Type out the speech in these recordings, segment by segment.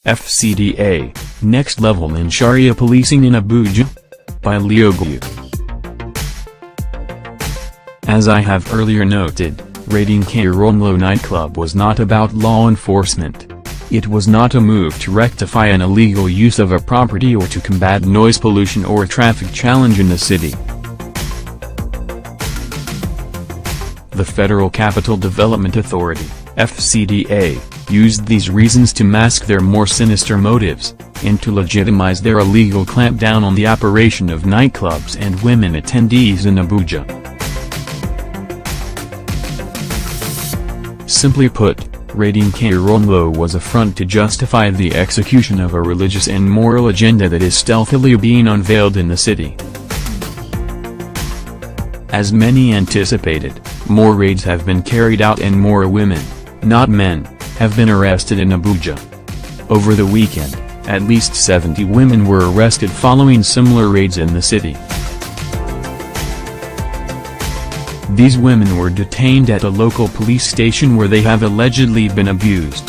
FCDA, Next Level in Sharia Policing in Abuja? By Igwe. As I have earlier noted, raiding Karonlo nightclub was not about law enforcement. It was not a move to rectify an illegal use of a property or to combat noise pollution or a traffic challenge in the city. The Federal Capital Development Authority, FCDA, used these reasons to mask their more sinister motives, and to legitimize their illegal clampdown on the operation of nightclubs and women attendees in Abuja. Simply put, raiding Karonlo was a front to justify the execution of a religious and moral agenda that is stealthily being unveiled in the city. As many anticipated, more raids have been carried out and more women, not men, have been arrested in Abuja. Over the weekend, at least 70 women were arrested following similar raids in the city. These women were detained at a local police station where they have allegedly been abused.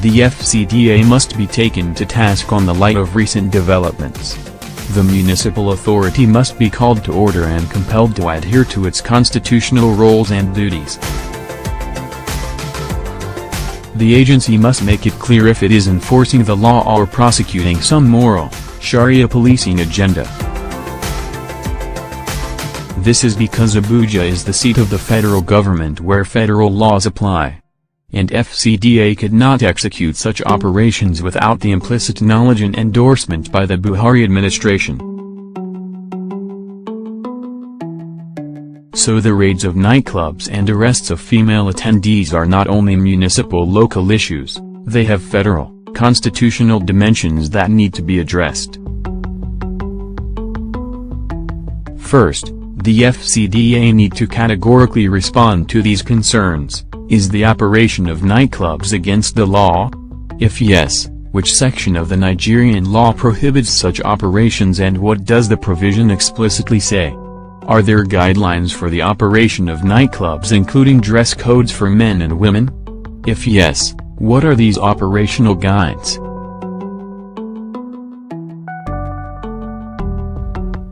The FCDA must be taken to task on the light of recent developments. The municipal authority must be called to order and compelled to adhere to its constitutional roles and duties. The agency must make it clear if it is enforcing the law or prosecuting some moral, Sharia policing agenda. This is because Abuja is the seat of the federal government where federal laws apply. And FCDA could not execute such operations without the implicit knowledge and endorsement by the Buhari administration. So the raids of nightclubs and arrests of female attendees are not only municipal local issues, they have federal, constitutional dimensions that need to be addressed. First, the FCDA need to categorically respond to these concerns. Is the operation of nightclubs against the law? If yes, which section of the Nigerian law prohibits such operations and what does the provision explicitly say? Are there guidelines for the operation of nightclubs including dress codes for men and women? If yes, what are these operational guides?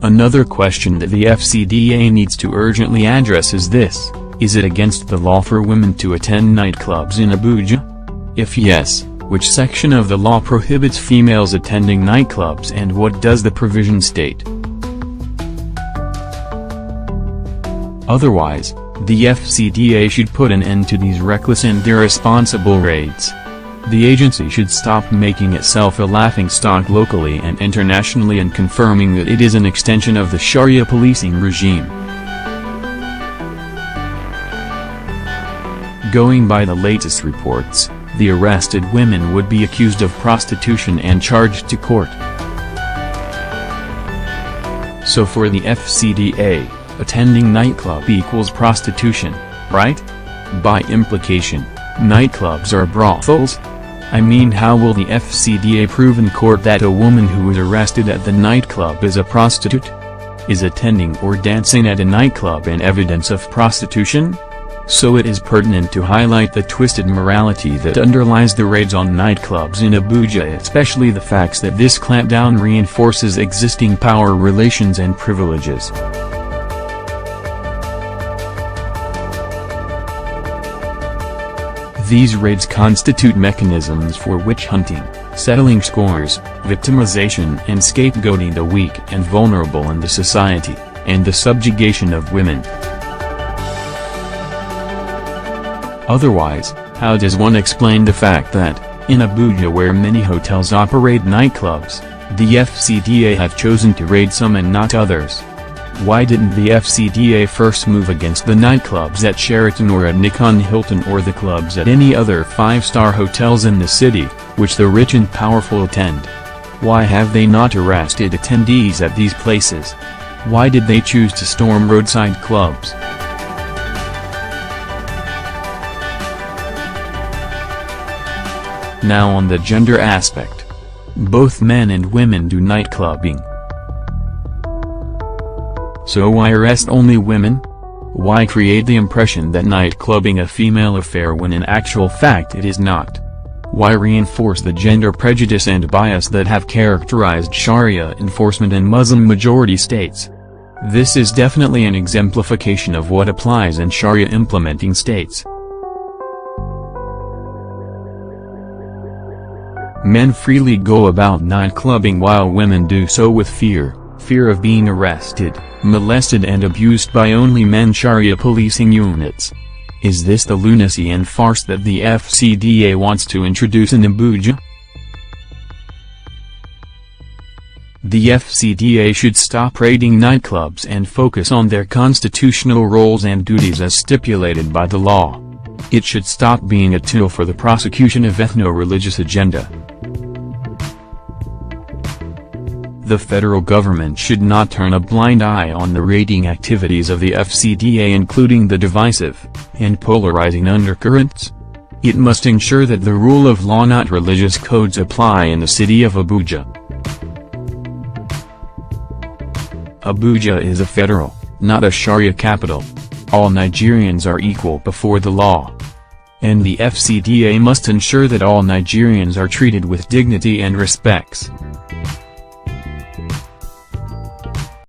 Another question that the FCDA needs to urgently address is this: is it against the law for women to attend nightclubs in Abuja? If yes, which section of the law prohibits females attending nightclubs and what does the provision state? Otherwise, the FCDA should put an end to these reckless and irresponsible raids. The agency should stop making itself a laughingstock locally and internationally and confirming that it is an extension of the Sharia policing regime. Going by the latest reports, the arrested women would be accused of prostitution and charged to court. So for the FCDA, attending nightclub equals prostitution, right? By implication, nightclubs are brothels? I mean, how will the FCDA prove in court that a woman who is arrested at the nightclub is a prostitute? Is attending or dancing at a nightclub an evidence of prostitution? So it is pertinent to highlight the twisted morality that underlies the raids on nightclubs in Abuja, especially the facts that this clampdown reinforces existing power relations and privileges. These raids constitute mechanisms for witch hunting, settling scores, victimization and scapegoating the weak and vulnerable in the society, and the subjugation of women. Otherwise, how does one explain the fact that, in Abuja where many hotels operate nightclubs, the FCDA have chosen to raid some and not others? Why didn't the FCDA first move against the nightclubs at Sheraton or at Nikon Hilton or the clubs at any other 5-star hotels in the city, which the rich and powerful attend? Why have they not arrested attendees at these places? Why did they choose to storm roadside clubs? Now on the gender aspect. Both men and women do nightclubbing. So why arrest only women? Why create the impression that nightclubbing a female affair when in actual fact it is not? Why reinforce the gender prejudice and bias that have characterized Sharia enforcement in Muslim-majority states? This is definitely an exemplification of what applies in Sharia implementing states. Men freely go about nightclubbing while women do so with fear of being arrested, molested and abused by only men. Sharia policing units. Is this the lunacy and farce that the FCDA wants to introduce in Abuja? The FCDA should stop raiding nightclubs and focus on their constitutional roles and duties as stipulated by the law. It should stop being a tool for the prosecution of ethno-religious agenda. The federal government should not turn a blind eye on the raiding activities of the FCDA, including the divisive and polarizing undercurrents. It must ensure that the rule of law, not religious codes, apply in the city of Abuja. Abuja is a federal, not a Sharia capital. All Nigerians are equal before the law. And the FCDA must ensure that all Nigerians are treated with dignity and respect.